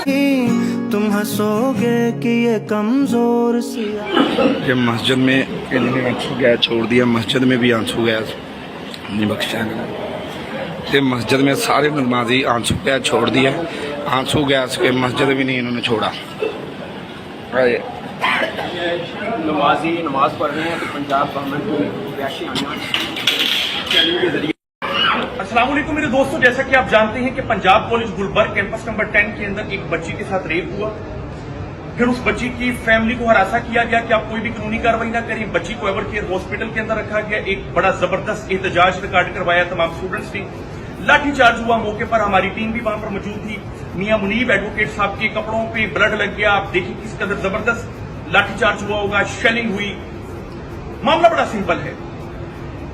तुम हंसोगे कि ये कमजोर सी ये मस्जिद में इन्होंने आंसू गैस छोड़ दिया, मस्जिद में भी आंसू गैस नहीं बख्शा। ये मस्जिद में सारे नमाजी आंसू गैस छोड़ दिया, आंसू गैस के मस्जिद भी नहीं इन्होंने छोड़ा। नमाजी नमाज पढ़ रहे हैं तो पंजाब गवर्नमेंट को रियाशी चैनल के जरिए। अस्सलाम वालेकुम मेरे दोस्तों, जैसा कि आप जानते हैं कि Punjab college Gulberg campus number 10 के अंदर एक बच्ची के साथ रेप हुआ। फिर उस बच्ची की फैमिली को हरासा किया गया कि आप कोई भी कानूनी कार्रवाई ना करें। बच्ची को एवर केयर हॉस्पिटल के अंदर रखा गया। एक बड़ा जबरदस्त एहतजाज रिकॉर्ड करवाया तमाम स्टूडेंट्स ने। लाठीचार्ज हुआ, मौके पर हमारी टीम भी वहां पर मौजूद थी। मियां मुनीब एडवोकेट साहब के कपड़ों पे ब्लड लग गया। आप देखिए किस कदर जबरदस्त लाठीचार्ज हुआ होगा, शेलिंग हुई। मामला बड़ा सिंपल है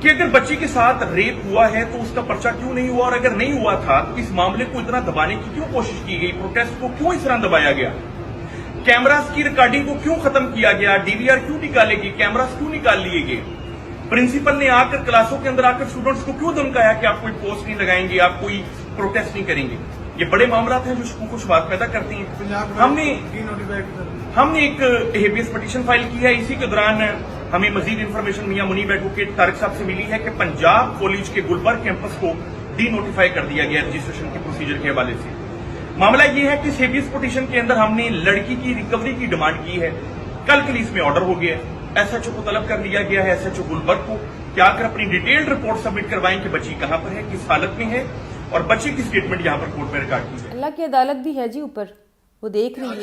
कि अगर बच्ची के साथ रेप हुआ है तो उसका पर्चा क्यों नहीं हुआ, और अगर नहीं हुआ था तो इस मामले को इतना दबाने की क्यों कोशिश की गई, प्रोटेस्ट को क्यों इस तरह दबाया गया, कैमरास की रिकॉर्डिंग को क्यों खत्म किया गया, डीवीआर क्यों निकाले गए, कैमरास क्यों निकाल लिए गए, प्रिंसिपल ने आकर क्लासों के अंदर आकर स्टूडेंट्स को क्यों धमकाया कि आप कोई पोस्ट नहीं लगाएंगे, आप कोई प्रोटेस्ट नहीं करेंगे। ये बड़े मामला हैं जो शकूक शुबात पैदा करती हैं। हमने एक हेबियस पिटीशन फाइल की है। इसी के दौरान हमें मजीद इंफॉर्मेशन मियां मुनीब एडवोकेट तारिक साहब से मिली है कि पंजाब कॉलेज के गुलबर्ग कैंपस को डी नोटिफाई कर दिया गया रजिस्ट्रेशन के प्रोसीजर के हवाले से। मामला ये है कि इस हेबियस पिटीशन के अंदर हमने लड़की की रिकवरी की डिमांड की है। कल के लिए इसमें ऑर्डर हो गया है। एसएचओ को तलब कर लिया गया है, एसएचओ गुलबर्ग को, कि आकर अपनी डिटेल्ड रिपोर्ट सबमिट करवाएं कि बच्ची कहां पर है, किस हालत में है, और बच्चे की स्टेटमेंट यहां पर कोर्ट में रिकॉर्ड की है। अल्लाह की अदालत भी है जी ऊपर, वो देख रही है।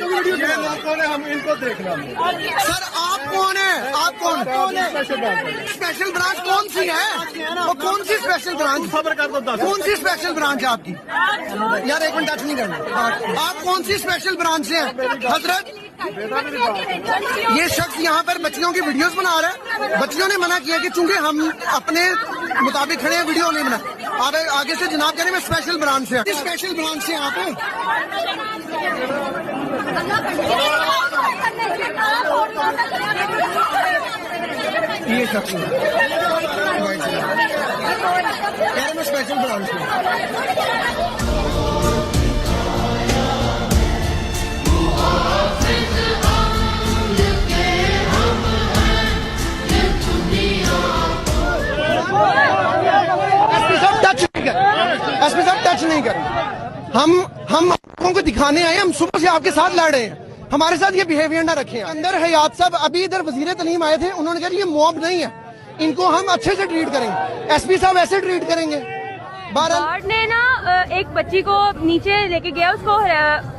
हम इनको देखना है। सर आप कौन है, आप कौन है? स्पेशल ब्रांच कौन सी है, वो कौन सी स्पेशल ब्रांच, खबर कर दो 10। कौन सी स्पेशल ब्रांच है आपकी? यार एक मिनट टच नहीं करना। आप कौन सी स्पेशल ब्रांच से हैं हजरत? ये शख्स यहाँ पर बच्चियों की वीडियोस बना रहा है। बच्चियों ने मना किया कि चूंकि हम अपने मुताबिक खड़े हैं, वीडियो नहीं बना। आप आगे से जनाब कह रहे हैं मैं स्पेशल ब्रांच से। स्पेशल ब्रांच से आप हैं? ये शख्स स्पेशल ब्रांच से। एसपी साहब टच नहीं करें। हम आपको को दिखाने आए, हम सुबह से आपके साथ लड़ रहे हैं, हमारे साथ ये बिहेवियर ना रखें। अंदर हयात साहब अभी इधर वजीर तलीम आए थे, उन्होंने कहा ये मॉब नहीं है, इनको हम अच्छे से ट्रीट करेंगे। एसपी साहब ऐसे ट्रीट करेंगे। गार्ड ने ना एक बच्ची को नीचे लेके गया, उसको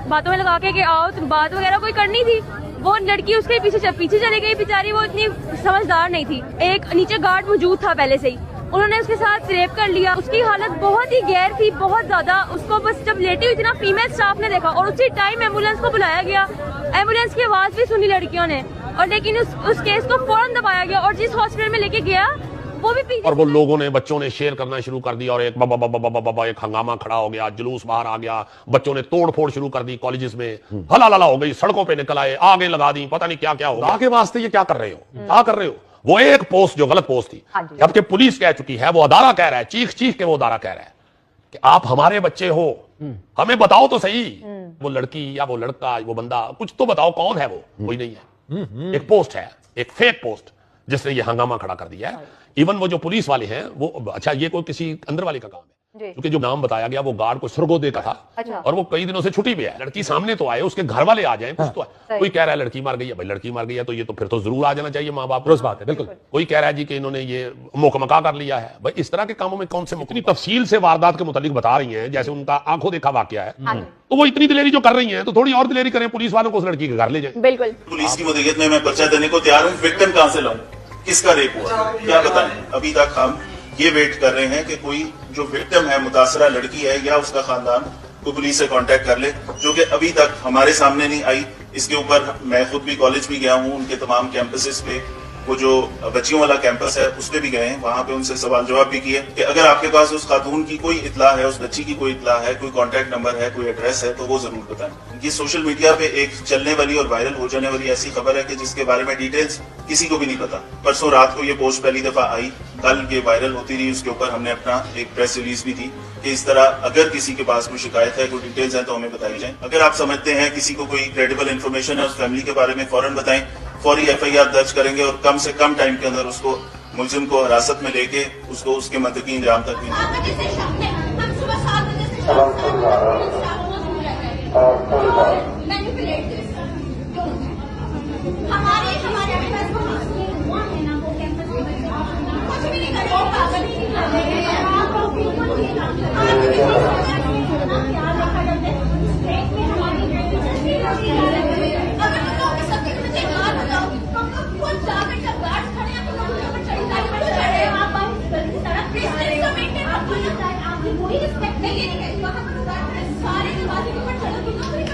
बातों में लगा के कि आओ, तुम बात वगैरह कोई करनी थी, वो लड़की उसके पीछे चली गई। बेचारी वो इतनी समझदार नहीं थी। एक नीचे गार्ड मौजूद था पहले से ही, उन्होंने उसके साथ रेप कर लिया। उसकी हालत बहुत ही गैर थी, बहुत ज्यादा। उसको बस जब लेटी हुई थी ना, फीमेल स्टाफ ने देखा और उसी टाइम एम्बुलेंस को बुलाया गया। एम्बुलेंस की आवाज भी सुनी लड़कियों ने, और लेकिन उस केस को फौरन दबाया गया और जिस हॉस्पिटल में लेके गया वो भी और वो लोगों ने, बच्चों ने शेयर करना शुरू कर दिया और एक बाबा बाबा बाबा बाबा एक हंगामा खड़ा हो गया, जुलूस बाहर आ गया, बच्चों ने तोड़ फोड़ शुरू कर दी कॉलेजेस में, हला लला हो गई, सड़कों पे निकल आए, आगे लगा दी, पता नहीं क्या क्या हो। आगे वास्ते ये क्या कर रहे हो, क्या कर रहे हो? वो एक पोस्ट जो गलत पोस्ट थी, जबकि पुलिस कह चुकी है, वो अदारा कह रहा है, चीख चीख के वो अदारा कह रहा है कि आप हमारे बच्चे हो, हमें बताओ तो सही, वो लड़की या वो लड़का, वो बंदा, कुछ तो बताओ कौन है वो। कोई नहीं है। एक पोस्ट है, एक फेक पोस्ट, जिसने ये हंगामा खड़ा कर दिया है। इवन वो जो पुलिस वाले हैं वो, अच्छा ये कोई किसी अंदर वाले का काम है, क्योंकि जो नाम बताया गया वो गार्ड को सरगोदे का था, और वो कई दिनों से छुट्टी पे है। लड़की सामने तो आए, उसके घर वाले आ जाए, कुछ तो है। कोई कह रहा है लड़की मार गई है, भाई लड़की मार गई है तो ये तो फिर तो जरूर आ जाना चाहिए माँ बाप, रोज बात है, बिल्कुल। कोई कह रहा है जी कि इन्होंने ये मोकमका कर लिया है। भाई इस तरह के कामों में कौन से इतनी तफसील से वारदात के मुतालिक बता रही हैं, जैसे उनका आंखों देखा वाकया है, तो वो इतनी दिलेरी जो कर रही हैं, तो थोड़ी और दिलेरी करें, पुलिस वालों को उस लड़की के घर ले जाए। बिल्कुल। पुलिस की मुद्दत में मैं पर्चा देने को तैयार हूँ। विक्टिम कहाँ से लाऊं, किसका रेप हुआ, क्या बताएं? अभी तक हम ये वेट कर रहे हैं कि कोई जो विक्टिम है, मुतासरा लड़की है या उसका खानदान, को पुलिस से कांटेक्ट कर ले, जो कि अभी तक हमारे सामने नहीं आई। इसके ऊपर मैं खुद भी कॉलेज भी गया हूँ, उनके तमाम कैंपसेस पे वो जो बच्चियों वाला कैंपस है उस पे भी गए हैं, वहां पे उनसे सवाल जवाब भी किए कि अगर आपके पास उस खातून की कोई इतला है, उस बच्ची की कोई इतला है, कोई कॉन्टैक्ट नंबर है, कोई एड्रेस है, तो वो जरूर बताएं। ये सोशल मीडिया पे एक चलने वाली और वायरल हो जाने वाली ऐसी खबर है कि जिसके बारे में डिटेल्स किसी को भी नहीं पता। परसों रात को ये पोस्ट पहली दफा आई, कल ये वायरल होती रही, उसके ऊपर हमने अपना एक प्रेस रिलीज भी दी कि इस तरह अगर किसी के पास कोई शिकायत है, कोई डिटेल्स हैं तो हमें बताई जाए। अगर आप समझते हैं किसी को कोई क्रेडिबल इन्फॉर्मेशन है उस फैमिली के बारे में, फौरन बताएं, फौरी FIR दर्ज करेंगे और कम से कम टाइम के अंदर उसको मुलजिम को हिरासत में लेके उसको उसके मंतकी इंजाम तक भी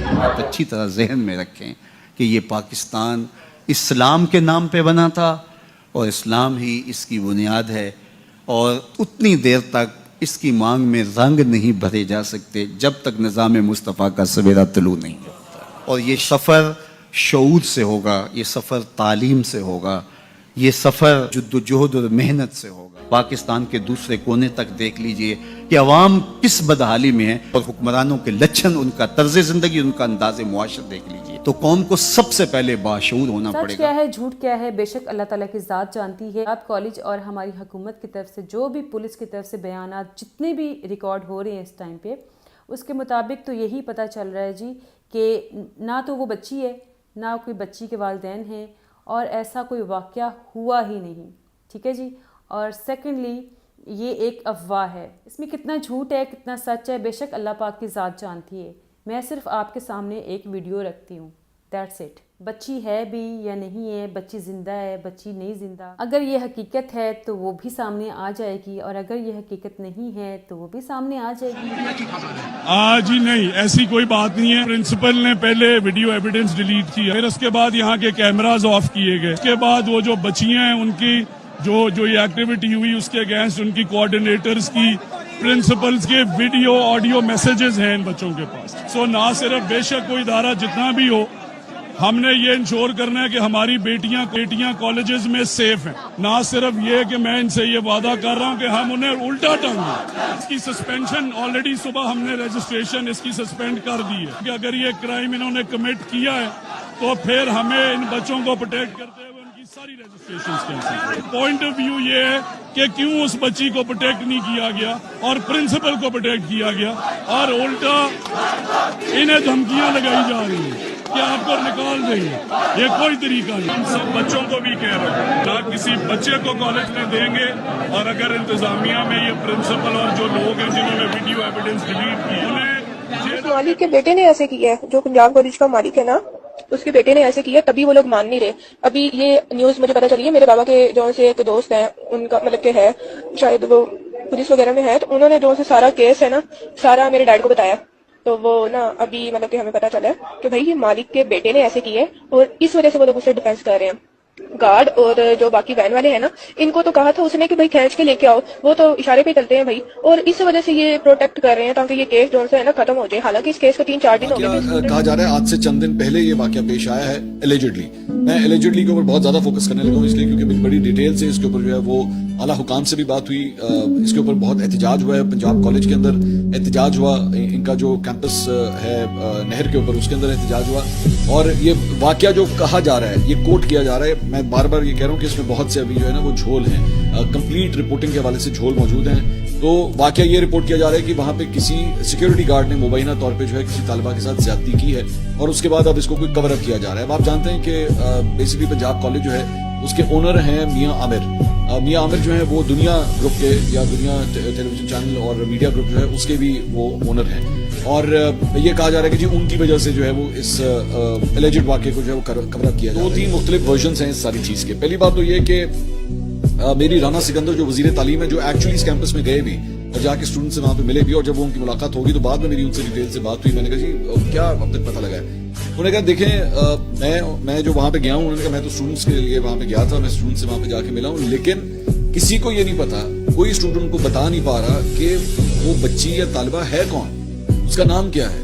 बहुत अच्छी तरह जहन में रखें कि ये पाकिस्तान इस्लाम के नाम पे बना था और इस्लाम ही इसकी बुनियाद है, और उतनी देर तक इसकी मांग में रंग नहीं भरे जा सकते जब तक निज़ाम मुस्तफ़ा का सवेरा तलू नहीं होता। और ये सफ़र शऊर से होगा, ये सफ़र तालीम से होगा, ये सफ़र जद्दोजहद और मेहनत से होगा। पाकिस्तान के दूसरे कोने तक देख लीजिए कि अवाम किस बदहाली में है, और हुक्मरानों के लक्षण, उनका तर्ज ज़िंदगी, उनका अंदाज़ मुआशर देख लीजिए। तो कौम को सबसे पहले बाशऊर होना पड़ेगा। सच क्या है, झूठ क्या है, बेशक अल्लाह ताला की ज़ात जानती है। आप कॉलेज और हमारी हुकूमत की तरफ से जो भी पुलिस की तरफ से बयानात जितने भी रिकॉर्ड हो रहे हैं इस टाइम पे, उसके मुताबिक तो यही पता चल रहा है जी कि ना तो वो बच्ची है, ना कोई बच्ची के वालिदैन हैं, और ऐसा कोई वाक़या हुआ ही नहीं। ठीक है जी। और सेकेंडली ये एक अफवाह है, इसमें कितना झूठ है कितना सच है बेशक अल्लाह पाक की ज़ात जानती है। मैं सिर्फ आपके सामने एक वीडियो रखती हूँ, दैट्स इट। बच्ची है भी या नहीं है, बच्ची ज़िंदा है, बच्ची नहीं ज़िंदा, अगर ये हकीकत है तो वो भी सामने आ जाएगी, और अगर ये हकीकत नहीं है तो वो भी सामने आ जाएगी। आज ही नहीं, ऐसी कोई बात नहीं है। प्रिंसिपल ने पहले वीडियो एविडेंस डिलीट किया, फिर उसके बाद यहाँ के कैमराज ऑफ किए गए, उसके बाद वो जो बच्चियां हैं उनकी जो ये एक्टिविटी हुई उसके अगेंस्ट उनकी कोऑर्डिनेटर्स की, प्रिंसिपल्स के वीडियो ऑडियो मैसेजेस हैं इन बच्चों के पास। सो ना सिर्फ बेशक कोई इदारा जितना भी हो, हमने ये इंश्योर करना है कि हमारी बेटियां कॉलेजेस में सेफ हैं। ना सिर्फ ये कि मैं इनसे ये वादा कर रहा हूं कि हम उन्हें उल्टा टांगे। इसकी सस्पेंशन ऑलरेडी सुबह हमने रजिस्ट्रेशन इसकी सस्पेंड कर दी है कि अगर ये क्राइम इन्होंने कमिट किया है तो फिर हमें इन बच्चों को प्रोटेक्ट करते हुए उनकी सारी registration cancel. Point of view ये है कि क्यों उस बच्ची को प्रोटेक्ट नहीं किया गया और प्रिंसिपल को प्रोटेक्ट किया गया, और उल्टा इन्हें धमकियां लगाई जा रही हैं कि आपको निकाल देंगे। ये कोई तरीका नहीं। हम सब बच्चों को भी कह रहे हैं ना किसी बच्चे को कॉलेज में देंगे, और अगर इंतजामिया में ये प्रिंसिपल और जो लोग हैं जिन्होंने वीडियो एविडेंस डिलीट की, उन्हें मालिक के बेटे ने ऐसे किया है, जो पंजाब कॉलेज का मालिक है ना, उसके बेटे ने ऐसे किया, तभी वो लोग मान नहीं रहे। अभी ये न्यूज मुझे पता चली है, मेरे बाबा के जो से एक दोस्त है, उनका मतलब के है शायद वो पुलिस वगैरह में है, तो उन्होंने जो से सारा केस है ना सारा मेरे डैड को बताया। तो वो ना अभी मतलब कि हमें पता चला है कि भाई ये मालिक के बेटे ने ऐसे किए, और इस वजह से वो लोग उससे डिफेंस कर रहे हैं। गार्ड और जो बाकी वैन वाले हैं ना, इनको तो कहा था उसने कि भाई खींच के लेके आओ, वो तो इशारे पे चलते हैं भाई, और इस वजह से ये प्रोटेक्ट कर रहे हैं ताकि ये केस जो है ना खत्म हो जाए। हालांकि इस केस को 3-4 दिन हो गए। कहा जा रहा है आज से चंद दिन पहले ये वाकया पेश आया है एलिजिडली। मैं एलिजिडली के ऊपर बहुत ज्यादा फोकस करने लगा हूँ, इसलिए क्योंकि बड़ी डिटेल से इसके ऊपर जो है वो आला हुकाम से भी बात हुई, इसके ऊपर बहुत एहतजाज हुआ है। पंजाब कॉलेज के अंदर एहतजाज हुआ, इनका जो कैंपस है नहर के ऊपर, उसके अंदर एहतजाज हुआ, और ये वाकया जो कहा जा रहा है, ये कोट किया जा रहा है, मैं बार बार ये कह रहा हूँ कि इसमें बहुत से अभी जो है ना वो झोल हैं, कंप्लीट रिपोर्टिंग के हवाले से झोल मौजूद हैं। तो वाकया ये रिपोर्ट किया जा रहा है कि वहां पे किसी सिक्योरिटी गार्ड ने मुबैना तौर पे जो है किसी तालिबा के साथ ज्यादती की है, और उसके बाद अब इसको कोई कवर अप किया जा रहा है। अब आप जानते हैं कि बेसिकली पंजाब कॉलेज जो है उसके ओनर हैं मियां आमिर। मियां आमिर जो है वो दुनिया ग्रुप के या दुनिया टेलीविजन चैनल और मीडिया ग्रुप जो है उसके भी वो ओनर हैं, और ये कहा जा रहा है कि जी उनकी वजह से जो है वो इस एलिजिड वाकये को जो है वो कवर अप किया जा रहा है। 2-3 मुख्तलिफ वर्जन्स हैं इस सारी चीज के। पहली बात तो ये कि मेरी राना सिकंदर जो वजीर तालीम है, जो एक्चुअली इस कैंपस में गए भी और जाके स्टूडेंट से वहां पे मिले भी, और जब वो उनकी मुलाकात होगी तो बाद में मेरी उनसे डिटेल से बात हुई। मैंने कहा जी क्या अब तक पता लगा है, انہوں نے کہا دیکھیں میں جو وہاں پہ گیا ہوں, انہوں نے کہا میں تو اسٹوڈنٹس کے لیے وہاں پہ گیا تھا, میں اسٹوڈنٹ سے وہاں پہ جا کے ملا ہوں, لیکن کسی کو یہ نہیں پتا, کوئی اسٹوڈنٹ کو بتا نہیں پا رہا کہ وہ بچی یا طالبہ ہے کون, اس کا نام کیا ہے.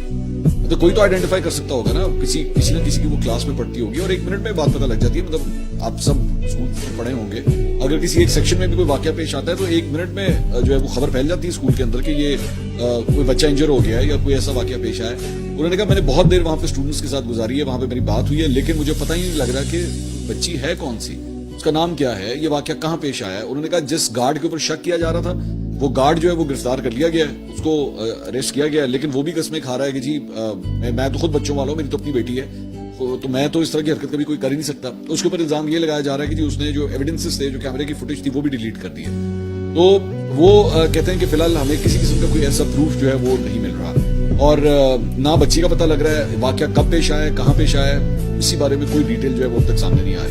تو کوئی تو آئیڈینٹیفائی کر سکتا ہوگا نا, کسی نہ کسی کی وہ کلاس میں پڑھتی ہوگی, اور 1 منٹ میں بات پتہ لگ جاتی ہے. مطلب آپ سب اسکول پڑھے ہوں گے, اگر کسی ایک سیکشن میں بھی کوئی واقعہ پیش آتا ہے تو 1 منٹ میں جو ہے وہ خبر پھیل جاتی ہے اسکول کے اندر کہ یہ کوئی بچہ انجر ہو گیا ہے یا کوئی ایسا واقعہ پیش آیا ہے. انہوں نے کہا میں نے بہت دیر وہاں پہ اسٹوڈنٹس کے ساتھ گزاری ہے, وہاں پہ میری بات ہوئی ہے, لیکن مجھے پتہ ہی نہیں لگ رہا کہ بچی ہے کون سی, اس کا نام کیا ہے, یہ واقعہ کہاں پیش آیا ہے. انہوں نے کہا جس گارڈ کے اوپر شک کیا جا رہا تھا وہ گارڈ جو ہے وہ گرفتار کر لیا گیا ہے, اس کو اریسٹ کیا گیا ہے, لیکن وہ بھی قسمیں کھا رہا ہے کہ جی میں تو خود بچوں والا ہوں, میری تو اپنی بیٹی ہے, تو میں تو اس طرح کی حرکت کبھی کوئی کر ہی نہیں سکتا. اس کے اوپر الزام یہ لگایا جا رہا ہے کہ جی اس نے جو ایویڈنسز تھے, جو کیمرے کی فوٹیج تھی, وہ بھی ڈیلیٹ کر دی ہے. تو وہ کہتے ہیں کہ فی الحال ہمیں کسی قسم کا کوئی ایسا پروف جو ہے وہ نہیں مل رہا, اور نہ بچی کا پتہ لگ رہا ہے واقعہ کب پیش آیا ہے, کہاں پیش آیا ہے, اسی بارے میں کوئی ڈیٹیل جو ہے وہ اب تک سامنے نہیں آ رہی.